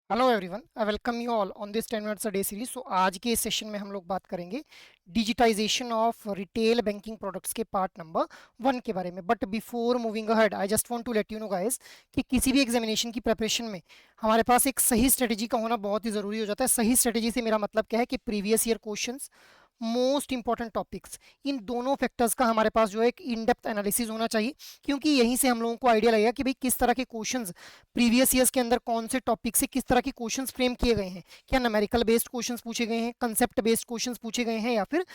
Hello everyone, I welcome you all on this 10 minutes a day series. So आज के इस session में हम लोग बात करेंगे digitisation of retail banking products के पार्ट नंबर 1 के बारे में। But before moving ahead I just want to let you know guys कि किसी भी एग्जामिनेशन की प्रिपरेशन में हमारे पास एक सही स्ट्रेटेजी का होना बहुत ही ज़रूरी हो जाता है। सही स्ट्रेटेजी से मेरा मतलब क्या है कि previous year questions, most important topics, इन दोनों फैक्टर्स का हमारे पास जो है एक इन डेप्थ एनालिसिस होना चाहिए, क्योंकि यहीं से हम लोगों को आइडिया लगेगा कि भाई किस तरह के क्वेश्चंस प्रीवियस ईयर्स के अंदर कौन से टॉपिक से किस तरह के क्वेश्चंस फ्रेम किए गए हैं। क्या न्यूमेरिकल बेस्ड क्वेश्चंस पूछे गए हैं, कंसेप्ट बेस्ड क्वेश्चंस पूछे गए हैं, या फिर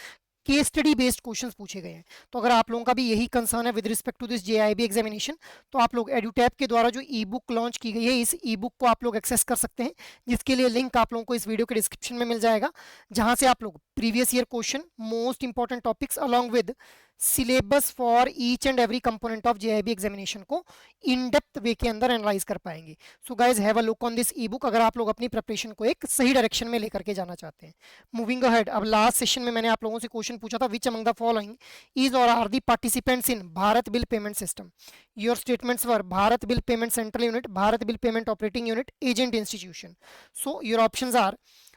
केस स्टडी बेस्ड क्वेश्चंस पूछे गए हैं। तो अगर आप लोगों का भी यही कंसर्न है with respect to this JIB examination, तो आप लोग एडुटैब के द्वारा जो ई बुक लॉन्च की गई है, इस ई बुक को आप लोग एक्सेस कर सकते हैं, जिसके लिए लिंक आप लोगों को इस वीडियो के डिस्क्रिप्शन में मिल जाएगा, जहां से आप लोग previous year question, most important topics along with syllabus for each and every component of JIB examination को इन डेप्थ वे के अंदर एनालाइज कर पाएंगे। So guys have a look on this E book अगर आप लोग अपनी प्रिपरेशन को एक सही डायरेक्शन में लेकर के जाना चाहते हैं। मूविंग अहेड, अब लास्ट सेशन में मैंने आप लोगों से क्वेश्चन पूछा था, which among the following is और are the participants in Bharat bill payment system. Your statements were Bharat bill payment central unit, Bharat bill payment operating unit, agent institution. So your options are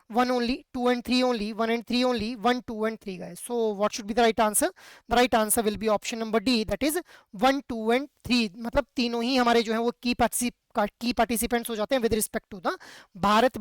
1 only, 2 and 3 only, 1 and 3 only, 1, 2 and 3 guys. So what should be the right answer? The right answer will be option number D, that is 1, 2 and 3। मतलब तीनों ही हमारे जो है वो की participants हो जाते हैं with respect to the Bharat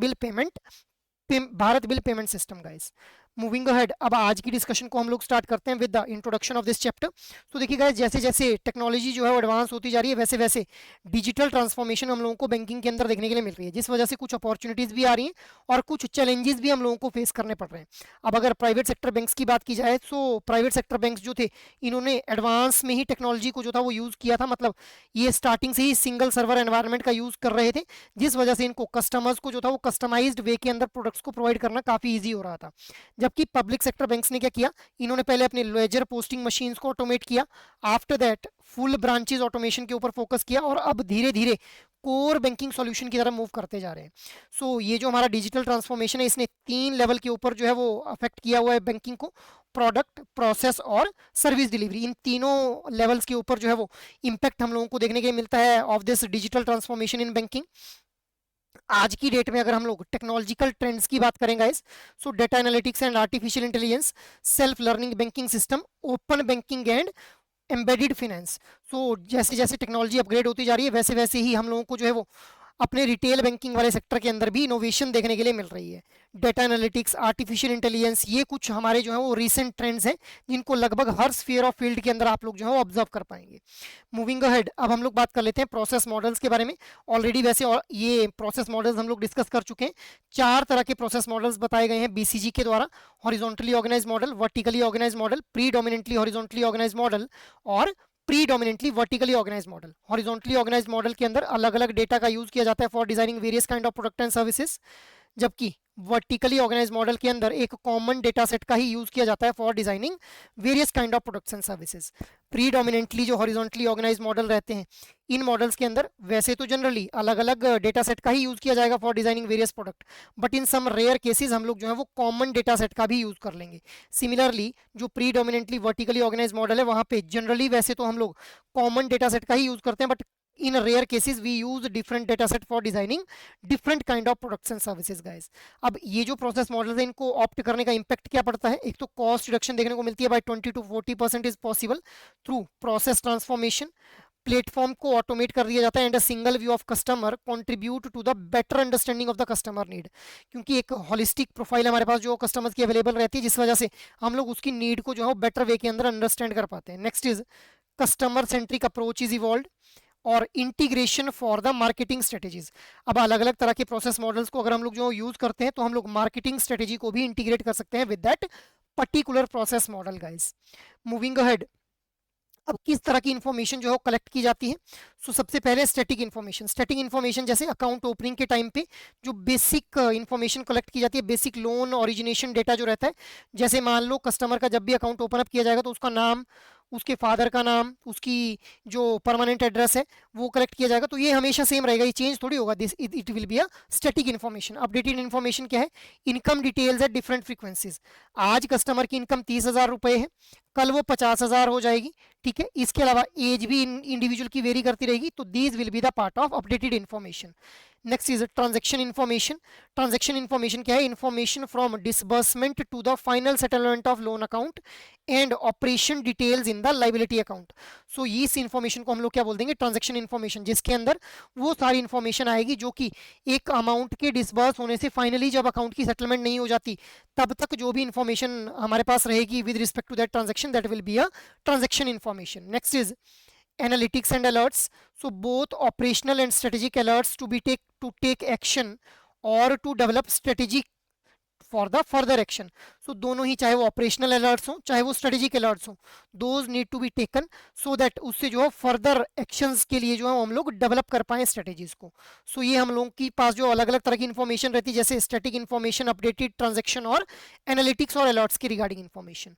bill payment system guys. Moving ahead, अब आज की डिस्कशन को हम लोग स्टार्ट करते हैं with the introduction of this chapter. तो देखिए गाइस, जैसे जैसे टेक्नोलॉजी जो है वो एडवांस होती जा रही है, वैसे वैसे डिजिटल ट्रांसफॉर्मेशन हम लोगों को बैंकिंग के अंदर देखने के लिए मिल रही है, जिस वजह से कुछ अपॉर्चुनिटीज भी आ रही हैं और कुछ चैलेंजेस भी हम लोगों को फेस करने पड़ रहे हैं। अब अगर प्राइवेट सेक्टर बैंक्स की बात की जाए, तो प्राइवेट सेक्टर बैंक्स जो थे, इन्होंने एडवांस में ही टेक्नोलॉजी को जो था वो यूज़ किया था। मतलब ये स्टार्टिंग से ही सिंगल सर्वर एनवायरनमेंट का यूज़ कर रहे थे, जिस वजह से इनको कस्टमर्स को जो था वो कस्टमाइज्ड वे के अंदर प्रोडक्ट्स को प्रोवाइड करना काफ़ी ईजी हो रहा था। जबकि पब्लिक सेक्टर बैंक्स ने क्या किया, इन्होंने पहले अपने लेजर पोस्टिंग मशीन्स को ऑटोमेट किया, after that full branches automation के ऊपर फोकस किया, और अब धीरे धीरे कोर बैंकिंग सॉल्यूशन की तरफ मूव करते जा रहे हैं। सो ये जो हमारा डिजिटल ट्रांसफॉर्मेशन है, इसने 3 लेवल के ऊपर जो है वो अफेक्ट किया हुआ है बैंकिंग को, प्रोडक्ट, प्रोसेस और सर्विस डिलीवरी। इन तीनों लेवल्स के ऊपर जो है वो इम्पैक्ट हम लोगों को देखने के लिए मिलता है of this digital transformation in banking. आज की डेट में अगर हम लोग टेक्नोलॉजिकल ट्रेंड्स की बात करें guys, so data analytics and artificial intelligence, self learning banking system, open banking and embedded finance. So जैसे जैसे टेक्नोलॉजी अपग्रेड होती जा रही है, वैसे वैसे ही हम लोगों को जो है वो अपने रिटेल बैंकिंग वाले सेक्टर के अंदर भी इनोवेशन देखने के लिए मिल रही है। डेटा एनालिटिक्स, आर्टिफिशियल इंटेलिजेंस, ये कुछ हमारे जो है वो रीसेंट ट्रेंड्स हैं, जिनको लगभग हर स्फीयर ऑफ फील्ड के अंदर आप लोग जो है वो ऑब्जर्व कर पाएंगे। मूविंग अहेड, अब हम लोग बात कर लेते हैं प्रोसेस मॉडल्स के बारे में। ऑलरेडी वैसे और ये प्रोसेस मॉडल्स हम लोग डिस्कस कर चुके हैं। 4 तरह के प्रोसेस मॉडल्स बताए गए हैं बीसीजी के द्वारा: horizontally organise model, vertically organise model, predominantly horizontally organise model और predominantly vertically organise model. Horizontally organise model के अंदर अलग अलग डेटा का यूज किया जाता है for designing various kind of product and services, जबकि वर्टिकली ऑर्गेनाइज मॉडल के अंदर एक कॉमन डेटा सेट का ही यूज किया जाता है for designing various kind of products and services. Predominantly जो हॉरिजॉन्टली ऑर्गेनाइज मॉडल रहते हैं, इन मॉडल्स के अंदर वैसे तो जनरली अलग अलग डेटा सेट का ही यूज किया जाएगा for designing various product, but in some rare cases हम लोग जो है वो कॉमन डेटा सेट का भी यूज कर लेंगे। सिमिलरली जो प्रीडोमिनेंटली वर्टिकली ऑर्गेनाइज मॉडल है, वहां पे जनरली वैसे तो हम लोग कॉमन डेटा सेट का ही यूज करते हैं, but in rare cases we use different data set for designing different kind of products and services guys। अब ये जो प्रोसेस मॉडल्स है, इनको ऑप्ट करने का इम्पैक्ट क्या पड़ता है? एक तो कॉस्ट रिडक्शन देखने को मिलती है, by 20 to 40% is possible through process transformation. Platform को ऑटोमेट कर दिया जाता है and a single view of customer contribute to the better understanding of the customer need, क्योंकि एक होलिस्टिक प्रोफाइल हमारे पास जो कस्टमर्स की अवेलेबल रहती है, जिस वजह से हम लोग उसकी नीड को जो है बेटर वे के अंदर अंडरस्टैंड कर पाते हैं। Next is customer centric approach is evolve और integration for the marketing strategies. अब अलग अलग तरह के प्रोसेस मॉडल्स को अगर हम लोग जो यूज करते हैं, तो हम लोग मार्केटिंग स्ट्रेटेजी को भी इंटीग्रेट कर सकते हैं with that particular process model guys. Moving ahead, अब किस तरह की इंफॉर्मेशन जो है कलेक्ट की जाती है? सो सबसे पहले स्टैटिक इन्फॉर्मेशन जैसे अकाउंट ओपनिंग के टाइम पे जो बेसिक इंफॉर्मेशन कलेक्ट की जाती है, बेसिक लोन ओरिजिनेशन डेटा जो रहता है, जैसे मान लो कस्टमर का जब भी अकाउंट ओपन अप किया जाएगा, तो उसका नाम, उसके फादर का नाम, उसकी जो परमानेंट एड्रेस है वो कलेक्ट किया जाएगा। तो ये हमेशा सेम रहेगा, ये चेंज थोड़ी होगा। This it will be a static information. Updated information क्या है? Income details at different frequencies. आज कस्टमर की इनकम 30,000 रुपये है, कल वो 50,000 हो जाएगी, ठीक है। इसके अलावा एज भी इंडिविजुअल की वेरी करती रहेगी, तो these will be the part of updated information. Next is transaction information. Transaction information क्या है? Information from disbursement to the final settlement of loan account and operation details in the liability account. So इस information को हम लोग क्या बोल देंगे? Transaction information, जिसके अंदर वो सारी इन्फॉर्मेशन आएगी जो कि एक अमाउंट के डिसबर्स होने से फाइनली जब अकाउंट की सेटलमेंट नहीं हो जाती तब तक जो भी इन्फॉर्मेशन हमारे पास रहेगी with respect to that transaction, that will be a transaction information. Next is analytics and alerts. So both operational and strategic alerts to take action or to develop strategy for the further action. So दोनों ही, चाहे वो operational alerts हो चाहे वो strategic alerts हो, those need to be taken so that उससे जो है फर्दर एक्शंस के लिए जो है हम लोग डेवलप कर पाए स्ट्रेटेजीज को। सो ये हम लोगों के पास जो अलग अलग तरह की इन्फॉर्मेशन रहती है, जैसे स्टैटिक इन्फॉर्मेशन, अपडेटेड ट्रांजेक्शन और एनालिटिक्स और अलर्ट्स के रिगार्डिंग इन्फॉर्मेशन।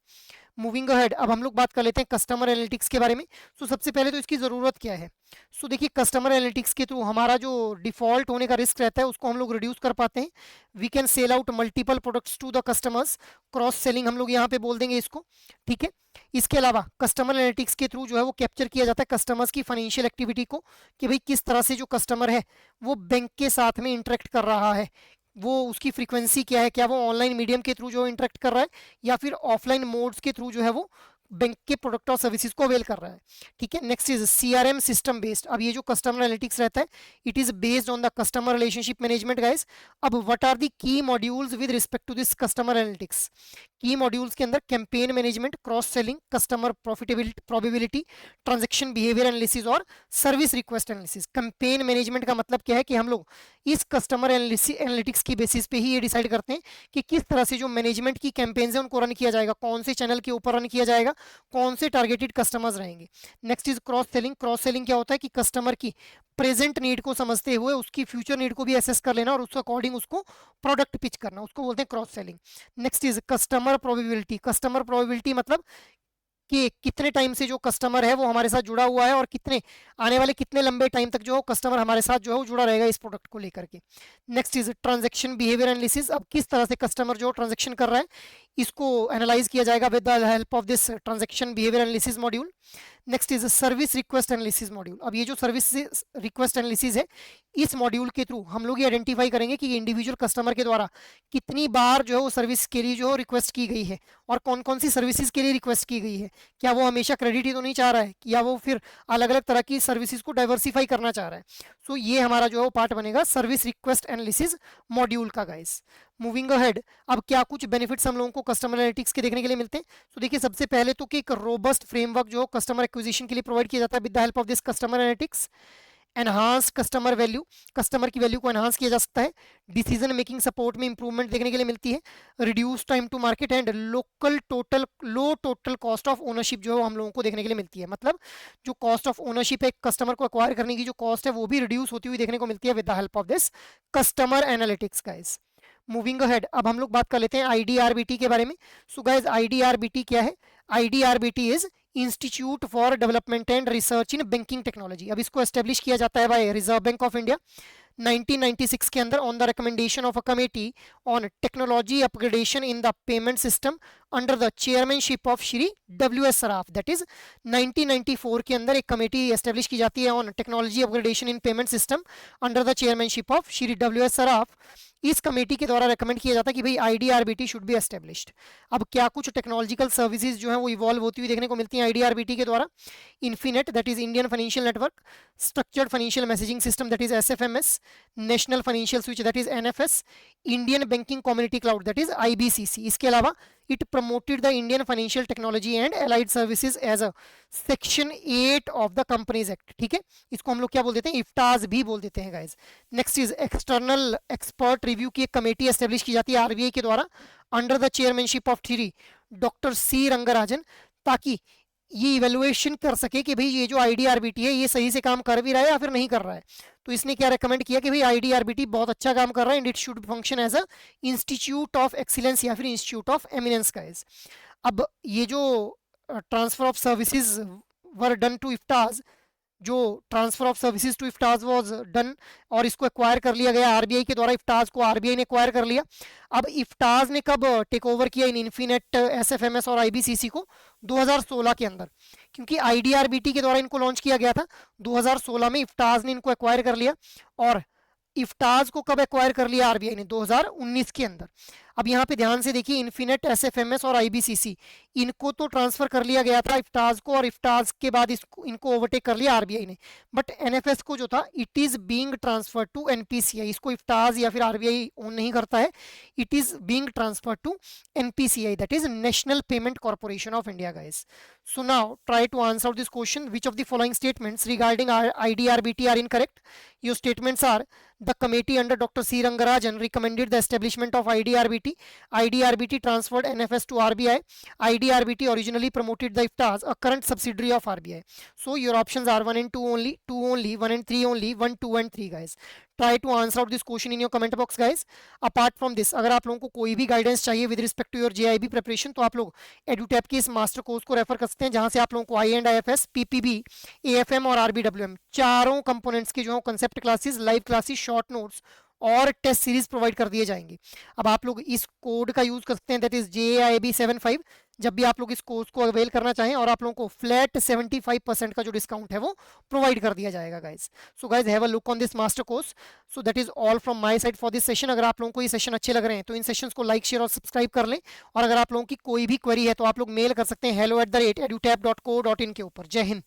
मूविंग अहेड, अब हम लोग बात कर लेते हैं कस्टमर एनालिटिक्स के बारे में। सो सबसे पहले तो इसकी ज़रूरत क्या है? सो देखिए, कस्टमर एनालिटिक्स के थ्रू हमारा जो डिफॉल्ट होने का रिस्क रहता है उसको हम लोग रिड्यूस कर पाते हैं। We can sell out multiple products to the customers, cross selling हम लोग यहाँ पे बोल देंगे इसको, ठीक है। इसके अलावा कस्टमर एनालिटिक्स के थ्रू जो है वो कैप्चर किया जाता है कस्टमर्स की फाइनेंशियल एक्टिविटी को, कि भाई किस तरह से जो कस्टमर है वो बैंक के साथ में इंटरेक्ट कर रहा है, वो उसकी फ्रीक्वेंसी क्या है, क्या वो ऑनलाइन मीडियम के थ्रू जो इंटरेक्ट कर रहा है या फिर ऑफलाइन मोड्स के थ्रू जो है वो बैंक के प्रोडक्ट और सर्विसेज को अवेल कर रहा है, ठीक है। Next is CRM system based. अब ये जो कस्टमर एनालिटिक्स रहता है it is based on the customer relationship management guys. अब what are the key modules with respect to this customer analytics? Key modules के अंदर campaign management, cross selling, customer profitability probability, transaction behaviour analysis और service request analysis. Campaign management का मतलब क्या है कि हम लोग इस कस्टमर एनालिटिक्स की बेसिस पे ही ये डिसाइड करते हैं कि किस तरह से जो मैनेजमेंट की कैंपेन्स है उनको रन किया जाएगा, कौन से चैनल के ऊपर रन किया जाएगा, कौन से टारगेटेड कस्टमर्स रहेंगे। Next is cross selling. Cross selling क्या होता है कि कस्टमर की प्रेजेंट नीड को समझते हुए उसकी फ्यूचर नीड को भी असेस कर लेना और उसके अकॉर्डिंग उसको प्रोडक्ट पिच करना, उसको बोलते हैं cross selling. Next is customer probability. Customer probability मतलब कि कितने टाइम से जो कस्टमर है वो हमारे साथ जुड़ा हुआ है और कितने आने वाले कितने लंबे टाइम तक जो कस्टमर हमारे साथ जो है वो जुड़ा रहेगा इस प्रोडक्ट को लेकर के। Next is transaction behaviour analysis. अब किस तरह से कस्टमर जो ट्रांजैक्शन कर रहा है इसको एनालाइज किया जाएगा with the help of this transaction behaviour analysis module. Next is service request analysis module. अब ये जो सर्विस रिक्वेस्ट एनालिसिस है इस मॉड्यूल के थ्रू हम लोग ये आइडेंटिफाई करेंगे कि इंडिविजुअल कस्टमर के द्वारा कितनी बार जो है वो सर्विस के लिए जो रिक्वेस्ट की गई है और कौन कौन सी सर्विसेज के लिए रिक्वेस्ट की गई है। क्या वो हमेशा क्रेडिट ही तो नहीं चाह रहा है, या वो फिर अलग अलग तरह की सर्विसेज को डाइवर्सिफाई करना चाह रहा है। सो ये हमारा जो है वो पार्ट बनेगा सर्विस रिक्वेस्ट एनालिसिस मॉड्यूल का गाइस। मूविंग अहेड, अब क्या कुछ बेनिफिट्स हम लोगों को कस्टमर एनालिटिक्स के देखने के लिए मिलते हैं? तो देखिए, सबसे पहले तो कि एक रोबस्ट फ्रेमवर्क जो कस्टमर एक्विजिशन के लिए प्रोवाइड किया जाता है with the help of this customer analytics. Enhance customer value, customer की वैल्यू को एनहांस किया जा सकता है। डिसीजन मेकिंग सपोर्ट में इंप्रूवमेंट देखने के लिए मिलती है। Reduce time to market and low total cost of ownership जो है हम लोगों को देखने के लिए मिलती है। मतलब जो कॉस्ट ऑफ ओनरशिप है कस्टमर को एक्वायर करने की जो कॉस्ट है वो भी रिड्यूस होती हुई देखने को मिलती है with the help of this customer analytics guys. Moving ahead, अब हम लोग बात कर लेते हैं आईडीआरबीटी के बारे में। सो गाइस, आईडीआरबीटी क्या है? IDRBT is institute for development and research in banking technology. अब इसको एस्टेब्लिश किया जाता है by reserve bank of India 1996 के अंदर on the recommendation of a committee on technology upgradation in the payment system under the chairmanship of Shri W S Saraf. That is 1994 के अंदर एक कमेटी एस्टेब्लिश की जाती है on technology upgradation in payment system under the chairmanship of Shri W S Saraf. इस committee के द्वारा recommend किया जाता है कि भाई आईडीआरबीटी शुड बी एस्टेब्लिश्ड। अब क्या कुछ टेक्नोलॉजिकल सर्विसेज जो है वो इवॉल्व होती हुई देखने को मिलती हैं आईडीआरबीटी के द्वारा? INFINET, that is Indian financial network, structured financial messaging system that is SFMS, national financial switch that is NFS, Indian banking community cloud that is IBCC. इसके अलावा it promoted the Indian Financial Technology and Allied Services as a Section 8 of the Companies Act, ठीक है। इसको हम लोग क्या बोल देते हैं? इफ्टाज भी बोल देते हैं guys. Next is external expert review की एक कमेटी एस्टेब्लिश की जाती है आरबीआई के द्वारा under the chairmanship of three doctor C Rangarajan, ताकि ये इवेल्युएशन कर सके कि भाई ये जो आईडीआरबीटी है ये सही से काम कर भी रहा है या फिर नहीं कर रहा है। तो इसने क्या रेकमेंड किया कि भाई आईडीआरबीटी बहुत अच्छा काम कर रहा है and it should function as a institute of excellence या फिर इंस्टीट्यूट ऑफ एमिनेंस गाइस। अब ये जो transfer of services were done to IFTAS, जो transfer of services to IFTAS was done और इसको एक्वायर कर लिया गया आरबीआई के द्वारा, इफ्टाज को आरबीआई ने एक्वायर कर लिया। अब इफ्टाज ने कब टेक ओवर किया इन इन्फिनेट, एसएफएमएस और आईबीसीसी को? 2016 के अंदर, क्योंकि आईडीआरबीटी के द्वारा इनको लॉन्च किया गया था। 2016 में इफ्टाज ने इनको एक्वायर कर लिया और इफ्ताज को कब एक्वायर कर लिया आरबीआई ने? 2019 के अंदर। अब यहाँ पे ध्यान से देखिए, इन्फिनेट, एसएफएमएस और आईबीसीसी, इनको तो ट्रांसफर कर लिया गया था इफ्ताज को, और इफ्ताज के बाद इनको ओवरटेक कर लिया आरबीआई ने। बट एनएफएस को जो था, it is being transfer to NPCI. इसको इफ्ताज या फिर आरबीआई ओन नहीं करता है, it is being transfer to NPCI, that is National Payment Corporation of India guys. So now try to answer this question. Which of the following statements regarding IDRBT are incorrect? Your statements are: the committee under Dr. C. Rangarajan recommended the establishment of IDRBT. IDRBT transferred NFS to RBI. IDRBT originally promoted the IFTAS, a current subsidiary of RBI. So your options are 1 and 2 only, 2 only, 1 and 3 only, 1, 2 and 3 guys. Try to answer out this question in your comment box guys. Apart from this, अगर आप लोगों को कोई भी guidance चाहिए with respect to your JIB preparation, तो आप लोग एडुटैप के इस मास्टर कोर्स को रेफर कर सकते हैं, जहां से आप लोगों को IE&IFS, PPB, AFM और RBWM चारों कंपोनेंट्स के जो है concept classes, live classes, short notes और टेस्ट सीरीज प्रोवाइड कर दिए जाएंगे. अब आप लोग इस कोड का यूज कर सकते हैं, दैट इज JIB75, जब भी आप लोग इस कोर्स को अवेल करना चाहें, और आप लोगों को फ्लैट 75% का जो डिस्काउंट है वो प्रोवाइड कर दिया जाएगा guys. So guys have a look on this master course. So that is all from my side for this session. अगर आप लोगों को ये सेशन अच्छे लग रहे हैं तो इन सेशंस को लाइक, शेयर और सब्सक्राइब कर लें. और अगर आप लोगों की कोई भी क्वेरी है तो आप लोग मेल कर सकते हैं hello@edutap.co.in के ऊपर. जय हिंद.